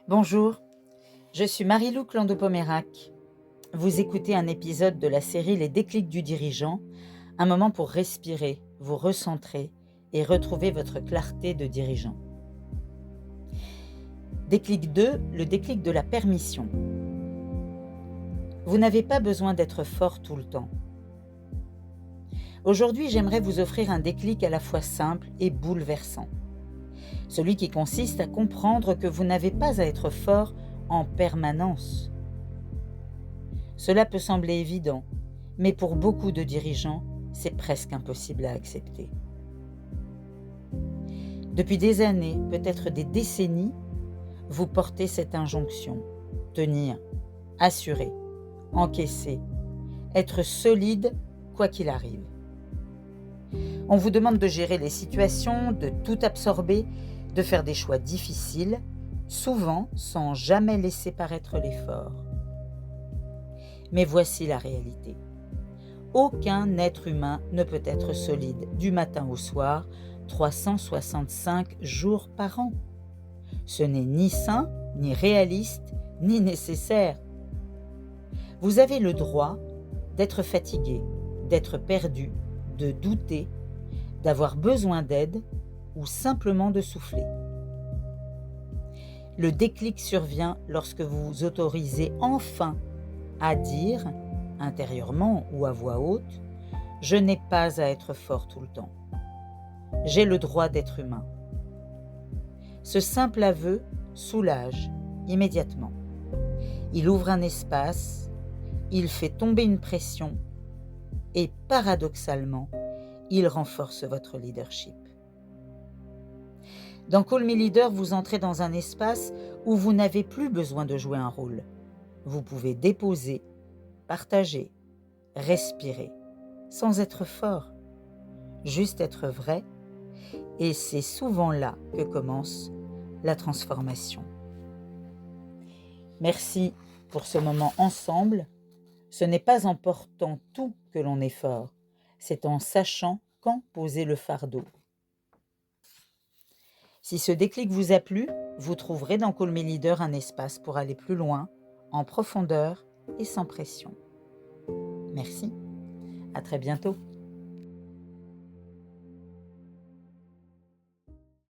Bonjour, je suis Marie-Lou Clando-Pomérac. Vous écoutez un épisode de la série Les déclics du dirigeant, un moment pour respirer, vous recentrer et retrouver votre clarté de dirigeant. Déclic 2, le déclic de la permission. Vous n'avez pas besoin d'être fort tout le temps. Aujourd'hui, j'aimerais vous offrir un déclic à la fois simple et bouleversant. Celui qui consiste à comprendre que vous n'avez pas à être fort en permanence. Cela peut sembler évident, mais pour beaucoup de dirigeants, c'est presque impossible à accepter. Depuis des années, peut-être des décennies, vous portez cette injonction: tenir, assurer, encaisser, être solide quoi qu'il arrive. On vous demande de gérer les situations, de tout absorber, de faire des choix difficiles, souvent sans jamais laisser paraître l'effort. Mais voici la réalité. Aucun être humain ne peut être solide du matin au soir, 365 jours par an. Ce n'est ni sain, ni réaliste, ni nécessaire. Vous avez le droit d'être fatigué, d'être perdu, de douter, d'avoir besoin d'aide ou simplement de souffler. Le déclic survient lorsque vous vous autorisez enfin à dire, intérieurement ou à voix haute, « Je n'ai pas à être fort tout le temps. J'ai le droit d'être humain. » Ce simple aveu soulage immédiatement. Il ouvre un espace, il fait tomber une pression et paradoxalement, il renforce votre leadership. Dans Call Me Leader, vous entrez dans un espace où vous n'avez plus besoin de jouer un rôle. Vous pouvez déposer, partager, respirer, sans être fort, juste être vrai, et c'est souvent là que commence la transformation. Merci pour ce moment ensemble. Ce n'est pas en portant tout que l'on est fort, c'est en sachant quand poser le fardeau. Si ce déclic vous a plu, vous trouverez dans Call Me Leader un espace pour aller plus loin, en profondeur et sans pression. Merci, à très bientôt.